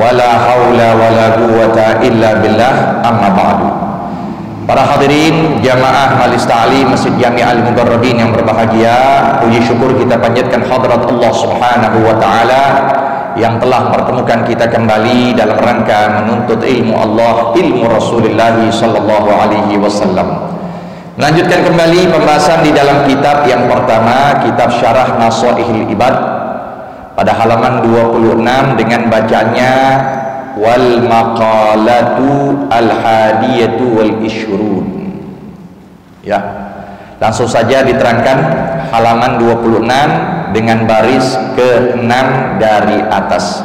wala haula wala quwwata illa billah, amma ba'du. Para hadirin jamaah Majelis Ta'lim Masjid Jami' Al-Mubarradin yang berbahagia, puji syukur kita panjatkan hadrat Allah Subhanahu wa taala yang telah mempertemukan kita kembali dalam rangka menuntut ilmu Allah, ilmu Rasulullah sallallahu alaihi wasallam. Melanjutkan kembali pembahasan di dalam kitab yang pertama, kitab Syarah Nasaihil Ibad, pada halaman 26 dengan bacaannya wal maqalatu al hadiyatu wal ishrun. Ya, langsung saja diterangkan halaman 26 dengan baris ke-6 dari atas.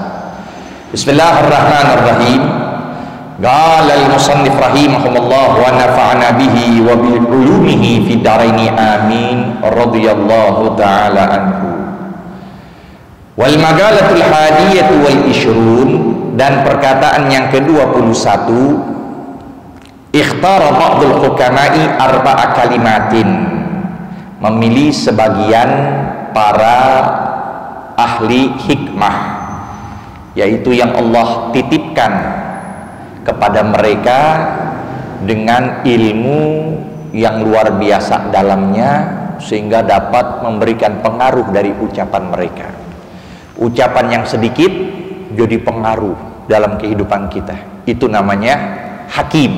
Bismillahirrahmanirrahim. Qala al-musannif rahimahullah wa nafa'ana bihi wa bi ulumihi fid dharaini amin radhiyallahu ta'ala anhu. Wal magalatul hadiyatu wal ishrun, dan perkataan yang ke-21, ikhtara ba'dul hukama'i arba'a kalimatin, memilih sebagian para ahli hikmah, yaitu yang Allah titipkan kepada mereka dengan ilmu yang luar biasa dalamnya, sehingga dapat memberikan pengaruh dari ucapan mereka. Ucapan yang sedikit jadi pengaruh dalam kehidupan kita, itu namanya hakim,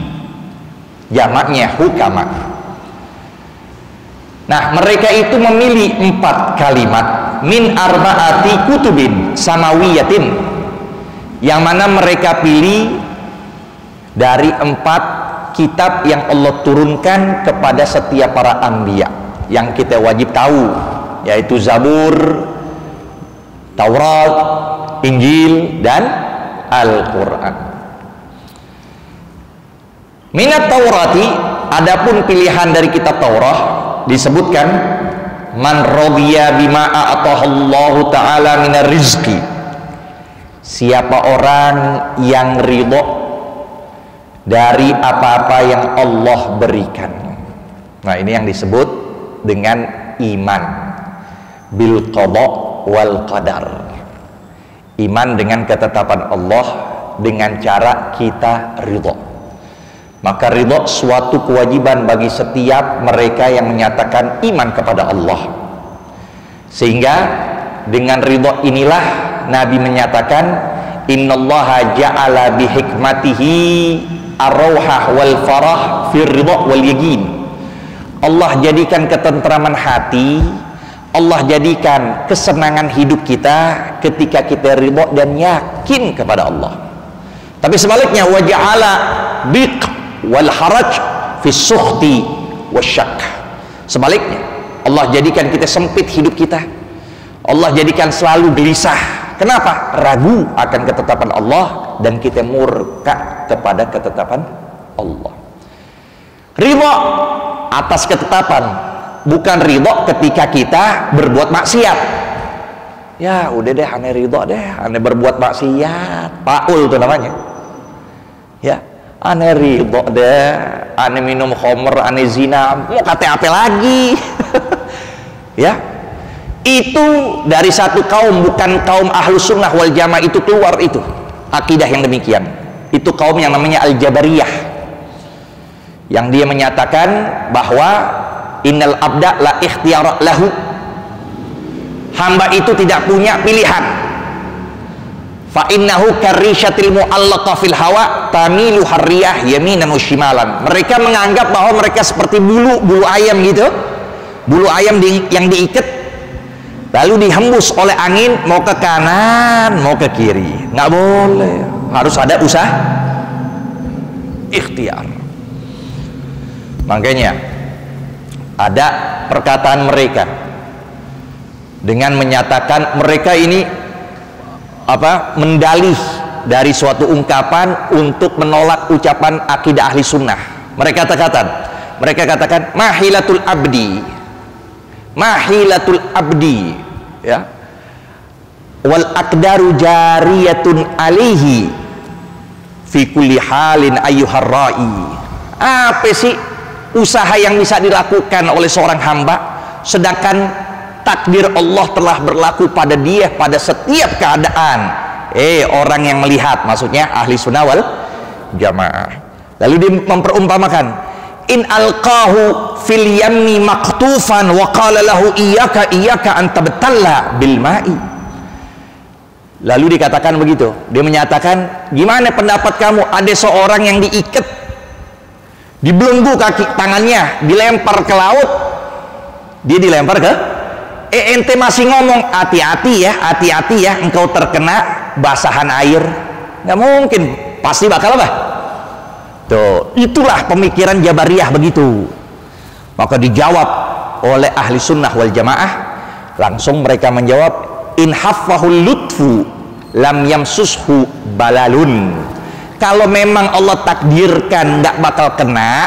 jamaknya hukama. Nah, mereka itu memilih 4 kalimat min arba'ati kutubin samawiyatin, yang mana mereka pilih dari 4 kitab yang Allah turunkan kepada setiap para anbiya yang kita wajib tahu, yaitu Zabur, Taurat, Injil, dan Al-Quran. Minat Taurati, adapun pilihan dari kitab Taurat disebutkan man radiya bima a'tahallahu ta'ala minar rizqi, siapa orang yang ridho dari apa-apa yang Allah berikan. Nah, ini yang disebut dengan iman bil qada wal qadar, iman dengan ketetapan Allah dengan cara kita ridho. Maka ridho suatu kewajiban bagi setiap mereka yang menyatakan iman kepada Allah, sehingga dengan ridho inilah Nabi menyatakan innallaha ja'ala bihikmatihi ar-rauhah wal farah fir ridho wal yaqin. Allah jadikan ketentraman hati, Allah jadikan kesenangan hidup kita ketika kita ridho dan yakin kepada Allah. Tapi sebaliknya, wa ja'ala biq wal haraj fi sukhti wasyak. Sebaliknya, Allah jadikan kita sempit hidup kita. Allah jadikan selalu gelisah. Kenapa? Ragu akan ketetapan Allah dan kita murka kepada ketetapan Allah. Ridho atas ketetapan, bukan ridho ketika kita berbuat maksiat. Ya udah deh, aneh ridho deh, aneh berbuat maksiat, paul tuh namanya. Ya, aneh ridho deh, aneh minum khamr, aneh zina, mau kata apa lagi? Ya, itu dari satu kaum, bukan kaum ahlus sunnah wal jamaah itu keluar itu akidah yang demikian. Itu kaum yang namanya al-jabariyah, yang dia menyatakan bahwa innal abda la ikhtiyara lahu, hamba itu tidak punya pilihan. Fa innahu karisyatil mu'allaqa fil hawa tamilu harriyah yaminan wa shimalan. Mereka menganggap bahwa mereka seperti bulu ayam gitu, bulu ayam yang diikat lalu dihembus oleh angin, mau ke kanan mau ke kiri. Nggak boleh, harus ada usaha ikhtiar. Makanya ada perkataan mereka dengan menyatakan mereka ini mendalih dari suatu ungkapan untuk menolak ucapan akidah ahli sunnah. Mereka katakan mahilatul abdi ya, wal aqdaru jariyatun alaihi fi kulli halin ayyuhar ra'i. Apa sih usaha yang bisa dilakukan oleh seorang hamba sedangkan takdir Allah telah berlaku pada dia pada setiap keadaan? orang yang melihat, maksudnya ahli sunnah wal jamaah. Lalu dia memperumpamakan, in alqahu fil yammi maktufan wa qala lahu iyyaka an tabtalla bil ma'i. Lalu dikatakan begitu, dia menyatakan, gimana pendapat kamu ada seorang yang diikat, dibelenggu kaki tangannya, dilempar ke laut, dia dilempar ke ente masih ngomong hati-hati ya engkau terkena basahan air. Nggak mungkin, pasti bakal apa? Tuh, itulah pemikiran Jabariyah begitu. Maka dijawab oleh ahli sunnah wal jamaah, langsung mereka menjawab, in haffahul lutfu lam yamsushu balalun. Kalau memang Allah takdirkan nggak bakal kena,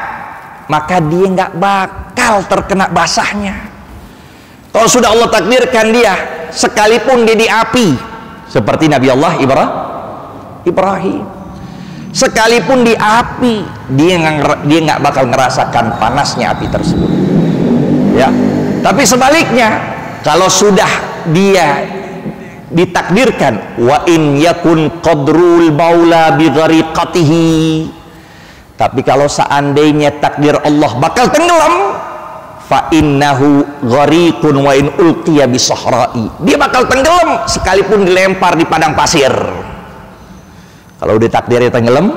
maka dia nggak bakal terkena basahnya. Kalau sudah Allah takdirkan dia, sekalipun dia di api, seperti Nabi Allah Ibrahim, sekalipun di api, dia nggak bakal ngerasakan panasnya api tersebut. Ya, tapi sebaliknya, kalau sudah dia ditakdirkan, wa in yakun qadrul baula bi ghariqatihi, tapi kalau seandainya takdir Allah bakal tenggelam, fa innahu ghariqun wa in ulqiya bi sahra'i, dia bakal tenggelam sekalipun dilempar di padang pasir. Kalau udah takdirnya tenggelam,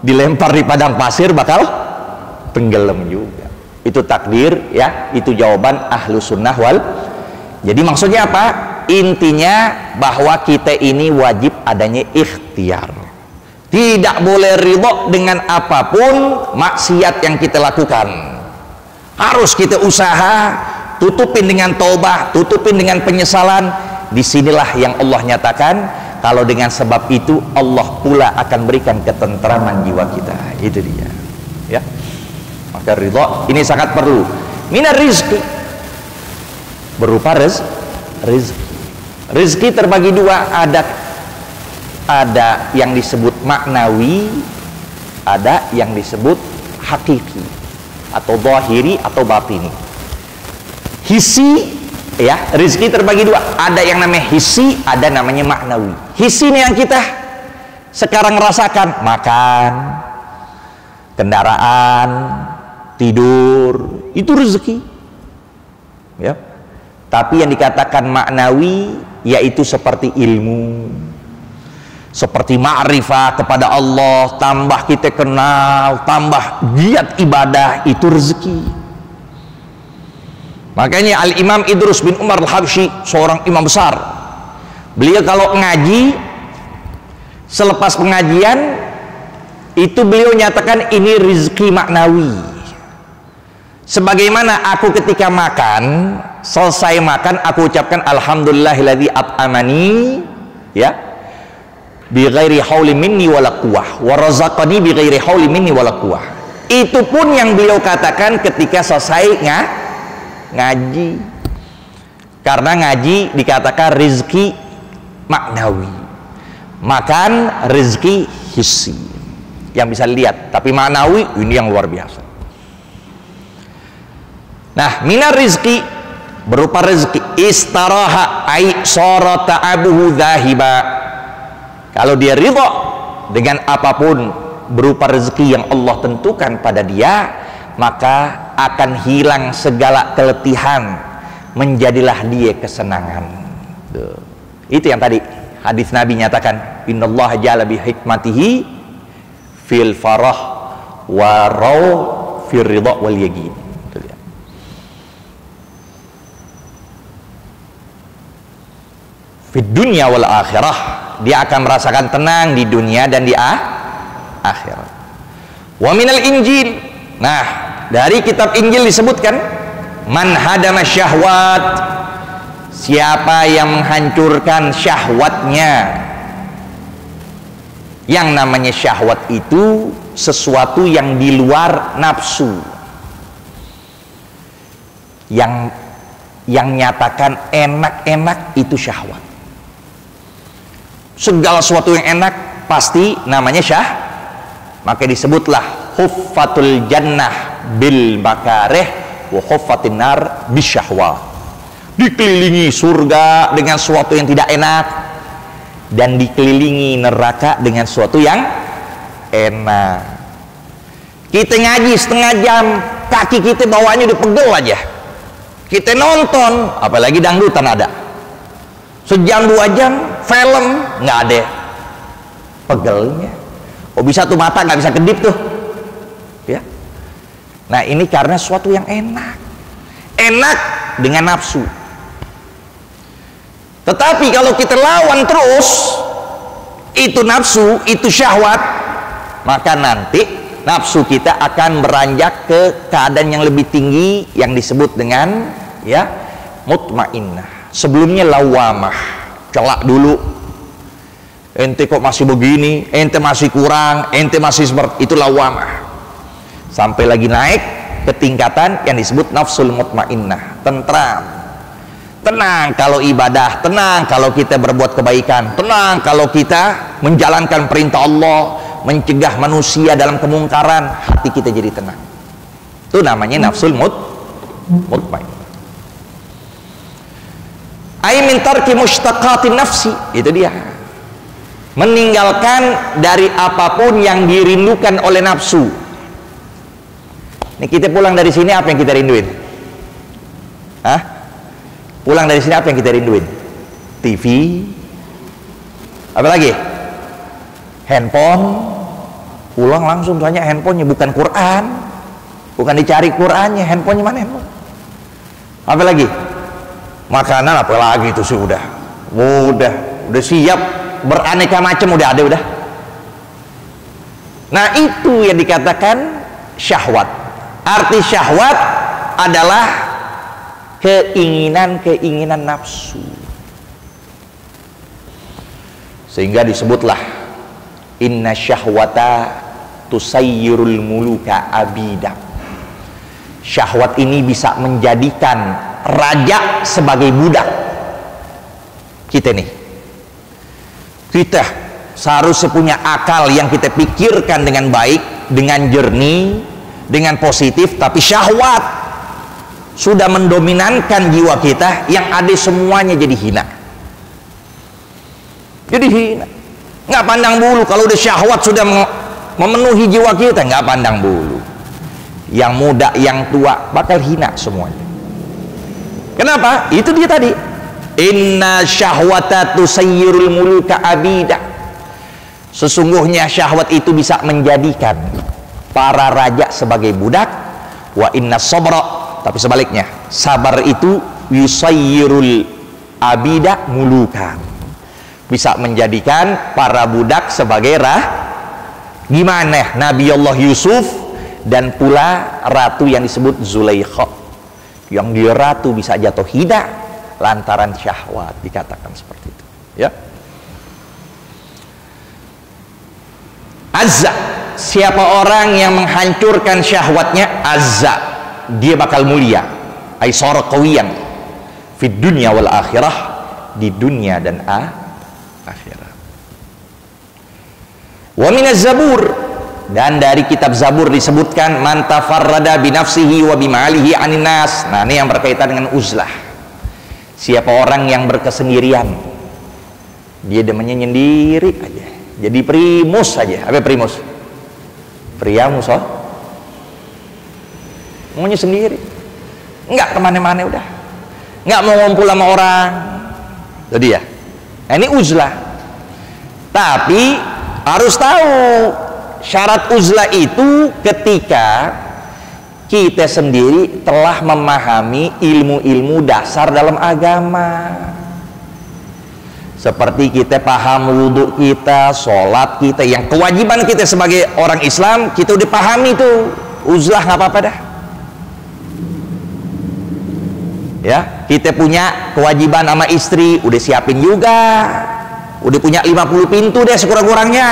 dilempar di padang pasir bakal tenggelam juga. Itu takdir, ya, itu jawaban ahlu sunnah wal. Jadi maksudnya apa? Intinya bahwa kita ini wajib adanya ikhtiar. Tidak boleh ridho dengan apapun maksiat yang kita lakukan. Harus kita usaha, tutupin dengan taubah, tutupin dengan penyesalan. Disinilah yang Allah nyatakan, kalau dengan sebab itu Allah pula akan berikan ketentraman jiwa kita. Itu dia, ya. Maka ridho ini sangat perlu. Minar rizki, berupa rezeki. Rezeki terbagi dua, ada yang disebut maknawi, ada yang disebut hakiki atau zahiri atau batini. Hisi, ya, rezeki terbagi dua, ada yang namanya hisi, ada namanya maknawi. Hisi ini yang kita sekarang rasakan, makan, kendaraan, tidur, itu rezeki, ya. Tapi yang dikatakan maknawi yaitu seperti ilmu, seperti ma'rifah kepada Allah, tambah kita kenal, tambah giat ibadah, itu rezeki. Makanya Al-Imam Idrus bin Umar Al-Habsyi, seorang imam besar, beliau kalau ngaji, selepas pengajian itu beliau nyatakan ini rezeki maknawi. Sebagaimana aku ketika makan, selesai makan aku ucapkan alhamdulillahilladzi at'amani, ya, bi ghairi hauli minni wala quwwah wa razaqani bi ghairi hauli minni wala quwwah. Itu pun yang beliau katakan ketika selesai ngaji. Karena ngaji dikatakan rezeki maknawi. Makan rezeki hissi yang bisa lihat, tapi maknawi ini yang luar biasa. Nah, minar rizki berupa rezeki istaraha ai sara ta'abuhu dhahiba. Kalau dia ridho dengan apapun berupa rezeki yang Allah tentukan pada dia, maka akan hilang segala keletihan, menjadilah dia kesenangan. Itu yang tadi hadis Nabi nyatakan, innallaha ja'ala bi hikmatihi fil farah wa raw fil ridha wal yaqin. Fid dunya wal akhirah, dia akan merasakan tenang di dunia dan di akhirat. Wa minal Injil, nah dari kitab Injil disebutkan, man hadama syahwat, siapa yang menghancurkan syahwatnya. Yang namanya syahwat itu sesuatu yang di luar nafsu, yang nyatakan enak-enak itu syahwat. Segala sesuatu yang enak pasti namanya maka disebutlah huffatul jannah bil makarih wa huffatin nar bisyahwa. Dikelilingi surga dengan sesuatu yang tidak enak, dan dikelilingi neraka dengan sesuatu yang enak. Kita ngaji setengah jam, kaki kita bawahnya udah pegel aja. Kita nonton, apalagi dangdutan ada, sejam 2 jam film nggak ada pegelnya. Oh, bisa tuh mata nggak bisa kedip tuh, ya. Nah, ini karena sesuatu yang enak dengan nafsu. Tetapi kalau kita lawan terus itu nafsu, itu syahwat, maka nanti nafsu kita akan beranjak ke keadaan yang lebih tinggi yang disebut dengan ya mutmainnah. Sebelumnya lawamah, celak dulu, ente kok masih begini, ente masih kurang, ente masih seperti itu, lawamah. Sampai lagi naik ke tingkatan yang disebut nafsul mutmainnah, tentram. Tenang kalau ibadah, tenang kalau kita berbuat kebaikan, tenang kalau kita menjalankan perintah Allah, mencegah manusia dalam kemungkaran, hati kita jadi tenang. Itu namanya nafsul mutmainnah. Ai min tarki mushtaqatin nafsi, itu dia. Meninggalkan dari apapun yang dirindukan oleh nafsu. Ini kita pulang dari sini, apa yang kita rinduin? Hah? Pulang dari sini apa yang kita rinduin? TV, apa lagi? Handphone. Pulang langsung tanya handphonenya, bukan Quran, bukan dicari Qurannya, handphonenya mana handphone? Apa lagi? Makanan apa lagi itu sih, udah siap beraneka macam, udah ada udah. Nah, itu yang dikatakan syahwat. Arti syahwat adalah keinginan nafsu, sehingga disebutlah inna syahwata tusayyirul muluka abida. Syahwat ini bisa menjadikan raja sebagai budak. Kita seharusnya punya akal yang kita pikirkan dengan baik, dengan jernih, dengan positif, tapi syahwat sudah mendominankan jiwa kita, yang ada semuanya jadi hina. Nggak pandang bulu. Kalau udah syahwat sudah memenuhi jiwa kita, nggak pandang bulu. Yang muda, yang tua bakal hina semuanya. Kenapa? Itu dia tadi. Inna syahwata tusayyirul muluka abida. Sesungguhnya syahwat itu bisa menjadikan para raja sebagai budak. Wa inna sabra, tapi sebaliknya, sabar itu yusayyirul abida mulukan, bisa menjadikan para budak sebagai gimana Nabi Allah Yusuf dan pula ratu yang disebut Zulaikha, yang dia ratu bisa jatuh hina lantaran syahwat, dikatakan seperti itu, ya. Azza, siapa orang yang menghancurkan syahwatnya, azza, dia bakal mulia, aisara qawiyan fid dunya wal akhirah, di dunia dan akhirat. Wa minaz zabur, dan dari kitab Zabur disebutkan man tafarrada bi nafsihi wa bi malihi anin nas. Nah, ini yang berkaitan dengan uzlah. Siapa orang yang berkesendirian, dia demennya nyendiri aja, jadi primus aja. Apa primus? Priamus, oh, maunya sendiri, nggak kemana-mana, udah nggak mau ngumpul sama orang. Jadi ya, nah, ini uzlah. Tapi harus tahu syarat uzlah itu ketika kita sendiri telah memahami ilmu-ilmu dasar dalam agama, seperti kita paham wudhu kita, sholat kita, yang kewajiban kita sebagai orang Islam kita udah pahami itu. Uzlah nggak apa-apa dah, ya. Kita punya kewajiban sama istri, udah siapin juga, udah punya 50 pintu deh sekurang-kurangnya.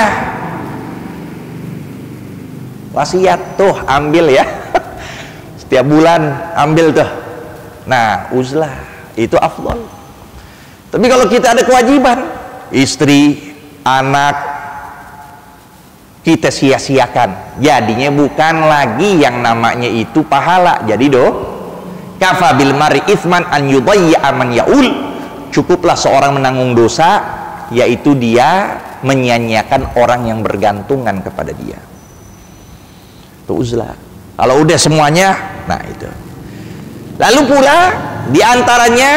Wasiat tuh ambil ya, setiap bulan ambil tuh. Nah, uzlah itu afdal. Tapi kalau kita ada kewajiban, istri, anak, kita sia-siakan, jadinya bukan lagi yang namanya itu pahala, jadi kafa bil mari itsman an yudayya man yaul. Cukuplah seorang menanggung dosa yaitu dia menyanyiakan orang yang bergantungan kepada dia. Itu uzlah. Kalau udah semuanya, nah itu. Lalu pula diantaranya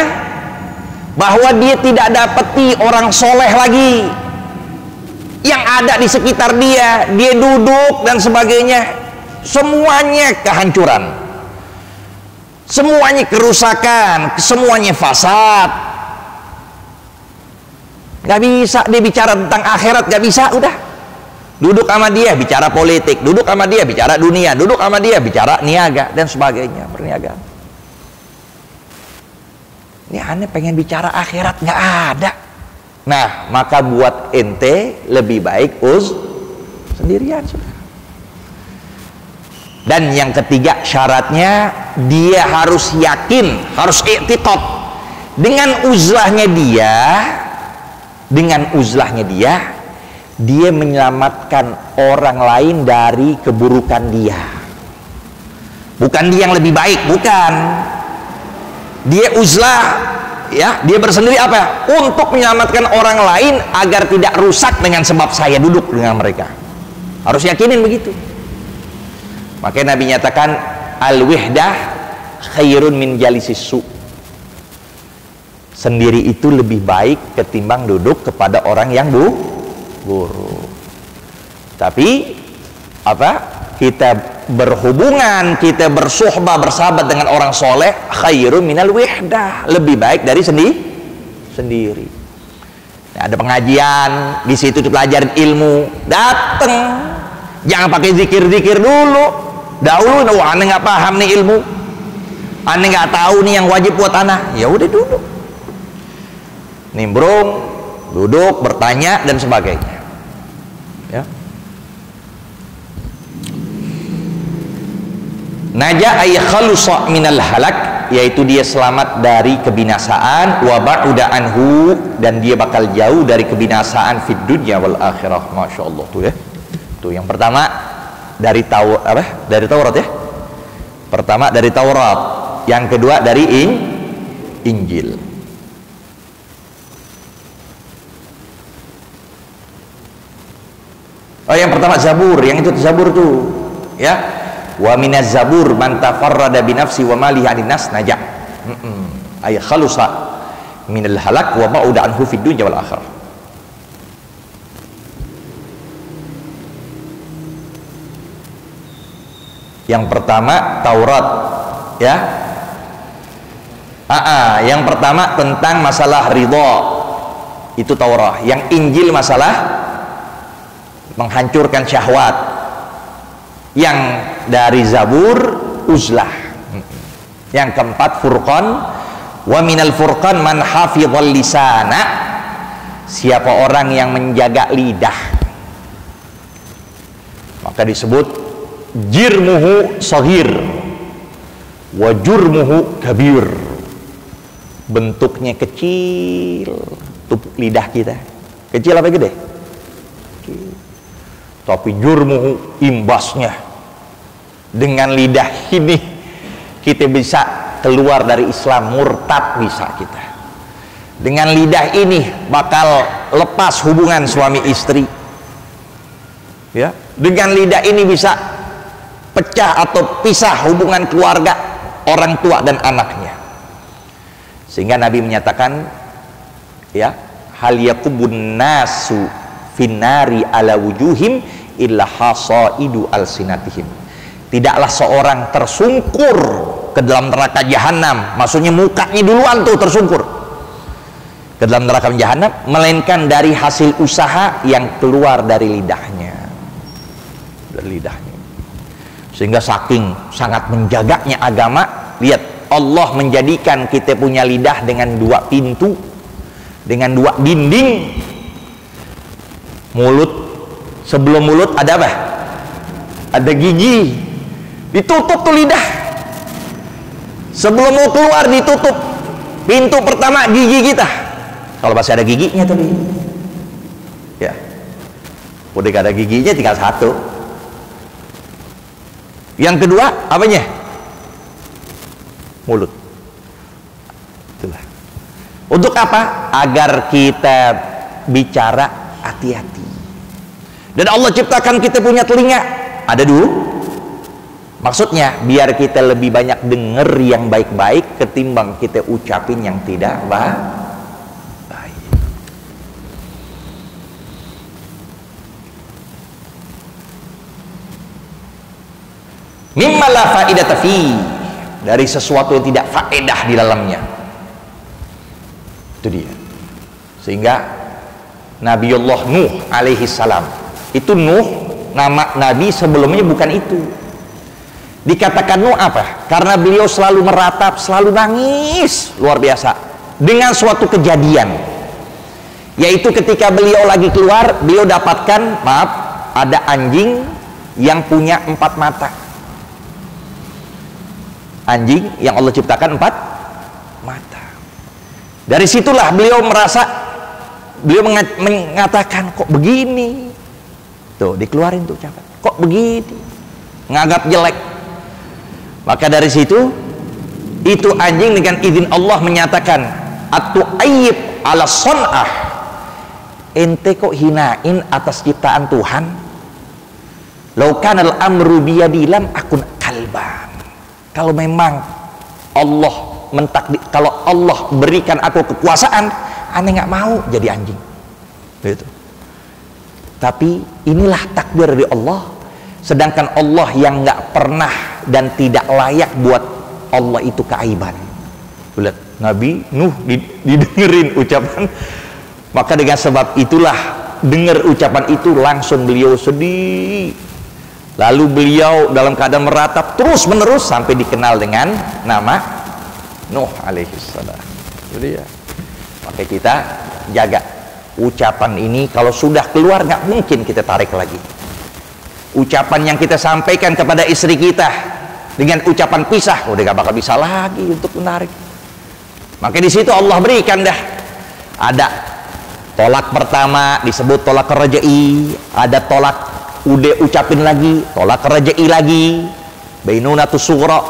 bahwa dia tidak dapati orang soleh lagi yang ada di sekitar dia, dia duduk dan sebagainya, semuanya kehancuran, semuanya kerusakan, semuanya fasad. Gak bisa dia bicara tentang akhirat, gak bisa, udah. Duduk sama dia bicara politik, duduk sama dia bicara dunia, duduk sama dia bicara niaga dan sebagainya, perniagaan. Ini aneh, pengen bicara akhirat gak ada. Nah, maka buat ente lebih baik sendirian, sudah. Dan yang ketiga syaratnya, dia harus yakin, harus i'tiqad dengan uzlahnya dia menyelamatkan orang lain dari keburukan dia. Bukan dia yang lebih baik, bukan. Dia uzlah, ya, dia bersendiri apa? Untuk menyelamatkan orang lain agar tidak rusak dengan sebab saya duduk dengan mereka. Harus yakinin begitu. Makanya Nabi nyatakan al-wihdah khairun min jalisis su'. Sendiri itu lebih baik ketimbang duduk kepada orang yang buruk. Tapi apa? Kita berhubungan, kita bersuhbah, bersahabat dengan orang soleh, khairun minal wihdah, lebih baik dari sendiri. Nah, ada pengajian di situ dipelajarin ilmu, dateng, jangan pakai zikir-zikir dulu. Dahulu, aneh nggak paham nih ilmu, aneh nggak tahu nih yang wajib buat anak, ya udah duduk, nimbrung, duduk, bertanya dan sebagainya. Ya. Naja ay khalusa minal halak, yaitu dia selamat dari kebinasaan, wa ba'uda anhu, dan dia bakal jauh dari kebinasaan fid dunya wal akhirah. Masyaallah tuh ya. Tuh yang pertama dari Taurat ya. Pertama dari Taurat, yang kedua dari Injil. Oh, yang pertama Zabur, yang itu Zabur tuh ya. Wa minaz zabur man tafarrada bi nafsi wa malihi 'anil nas najah. Ay khalusa minal halak wa ba'uda anhu fid dunya wal akhirah. Yang pertama Taurat ya. Yang pertama tentang masalah ridha, itu Taurat. Yang Injil masalah menghancurkan syahwat. Yang dari Zabur uzlah. Yang keempat Furqan, wa minal furqan man hafizal lisana, siapa orang yang menjaga lidah maka disebut jirmuhu saghir wa jurmuhu kabir. Bentuknya kecil tuh lidah kita, kecil apa gede? Kecil. Tapi jurmuhu, imbasnya, dengan lidah ini kita bisa keluar dari Islam, murtad bisa kita. Dengan lidah ini bakal lepas hubungan suami istri ya. Dengan lidah ini bisa pecah atau pisah hubungan keluarga, orang tua dan anaknya. Sehingga Nabi menyatakan ya, hal yakubun nasu finari ala wujuhim illa hasaidu alsinatihim. Tidaklah seorang tersungkur ke dalam neraka jahanam, maksudnya mukanya duluan tuh tersungkur ke dalam neraka jahanam, melainkan dari hasil usaha yang keluar dari lidahnya. Dari lidahnya. Sehingga saking sangat menjaganya agama, lihat Allah menjadikan kita punya lidah dengan dua pintu, dengan dua dinding. Mulut, sebelum mulut ada apa? Ada gigi, ditutup tuh lidah. Sebelum mau keluar ditutup. Pintu pertama gigi kita, kalau masih ada giginya tapi ya udah gak ada giginya, tinggal satu. Yang kedua apanya? Mulut. Itulah. Untuk apa? Agar kita bicara hati-hati. Dan Allah ciptakan kita punya telinga, ada dulu. Maksudnya biar kita lebih banyak dengar yang baik-baik ketimbang kita ucapin yang tidak baik. Mimma la faidata fi, dari sesuatu yang tidak faedah di dalamnya. Itu dia. Sehingga Nabiullah Nuh alaihi salam, itu Nuh nama nabi sebelumnya bukan itu. Dikatakan Nuh apa? Karena beliau selalu meratap, selalu nangis luar biasa dengan suatu kejadian, yaitu ketika beliau lagi keluar, beliau dapatkan, maaf, ada anjing yang punya 4 mata. Anjing yang Allah ciptakan 4 mata. Dari situlah beliau merasa, beliau mengatakan, kok begini? Tuh dikeluarin tuh ucapan, kok begini? Nganggap jelek. Maka dari situ, itu anjing dengan izin Allah menyatakan, atu'ayyib ala son'ah, ente kok hinain atas ciptaan Tuhan? Laukanal amru biyadilam akun kalban. Kalau memang Allah mentakdir, kalau Allah berikan aku kekuasaan, aneh nggak mau jadi anjing. Gitu. Tapi inilah takdir dari Allah. Sedangkan Allah yang nggak pernah dan tidak layak buat Allah itu keaiban. Lihat Nabi Nuh didengerin ucapan, maka dengan sebab itulah dengar ucapan itu langsung beliau sedih. Lalu beliau dalam keadaan meratap terus menerus sampai dikenal dengan nama Nuh alaihi salam. Jadi ya, maka kita jaga ucapan ini, kalau sudah keluar nggak mungkin kita tarik lagi. Ucapan yang kita sampaikan kepada istri kita dengan ucapan pisah, udah gak bakal bisa lagi untuk menarik. Maka di situ Allah berikan dah, ada tolak pertama disebut tolak rajai, ada tolak udah ucapin lagi, tolak rajai lagi, bainatus sughra.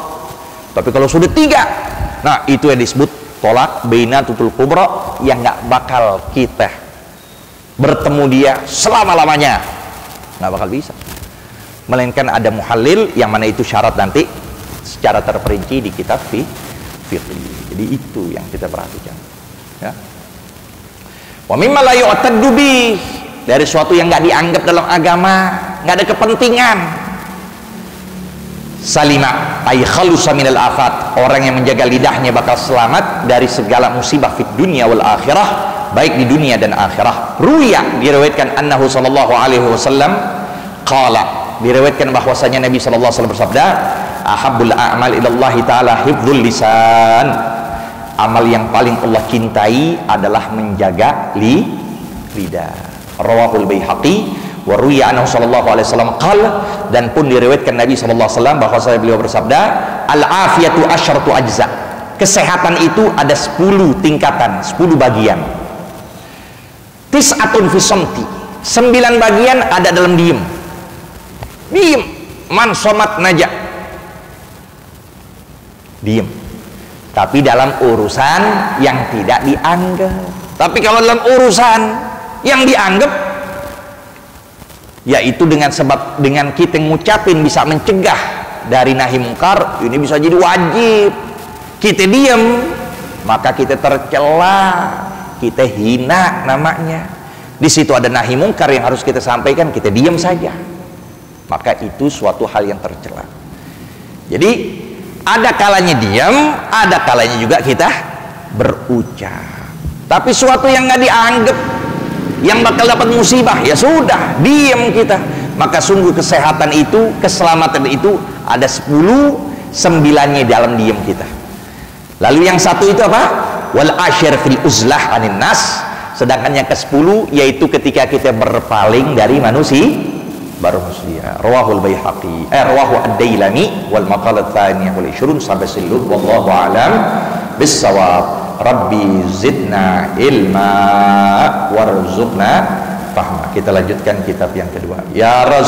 Tapi kalau sudah 3, nah itu yang disebut tolak bainatul kubra, yang nggak bakal kita bertemu dia selama-lamanya, nggak bakal bisa. Melainkan ada muhalil, yang mana itu syarat nanti secara terperinci di kitab fiqh. Jadi itu yang kita perhatikan, ya. Wa mimma la yu'taddu bi, dari suatu yang nggak dianggap dalam agama, nggak ada kepentingan. Salima ay khalusa minal afat, orang yang menjaga lidahnya bakal selamat dari segala musibah fid dunya wal akhirah, baik di dunia dan akhirah. Ruya, diriwayatkan annahu sallallahu alaihi wasallam qala, diriwayatkan bahwasanya Nabi sallallahu alaihi wasallam bersabda, ahabbul a'mal ilallahi ta'ala hifdzul lisan, amal yang paling Allah cintai adalah menjaga lidah. Rawahul Baihaqi wa ruwiya anhu sallallahu alaihi wasallam qala, dan pun diriwayatkan Nabi sallallahu alaihi wasallam bahwasanya beliau bersabda, al afiyatu asyaratu ajza, kesehatan itu ada 10 tingkatan, 10 bagian. Tis'atun fi samti, 9 bagian ada dalam diem. Diem, man somat najak, diem. Tapi dalam urusan yang tidak dianggap. Tapi kalau dalam urusan yang dianggap, yaitu dengan sebab dengan kita ngucapin bisa mencegah dari nahi mungkar, ini bisa jadi wajib. Kita diem, maka kita tercela, kita hina namanya. Di situ ada nahi mungkar yang harus kita sampaikan, kita diem saja, maka itu suatu hal yang tercela. Jadi ada kalanya diam, ada kalanya juga kita berucap. Tapi suatu yang nggak dianggap, yang bakal dapat musibah, ya sudah, diam kita. Maka sungguh kesehatan itu, keselamatan itu ada 10, 9-nya dalam diam kita. Lalu yang satu itu apa? Wal asyir fil uzlah anin nas. Sedangkan yang ke-10 yaitu ketika kita berpaling dari manusia. Baru manusia. Rawahul Baihaqi, rawahu ad-Dailami wal maqalat tsaniyah wal 20 sampai silut. Wallahu a'lam bis-shawab. Rabbi zidna ilma warzuqna fahma. Kita lanjutkan kitab yang kedua. Ya Rasul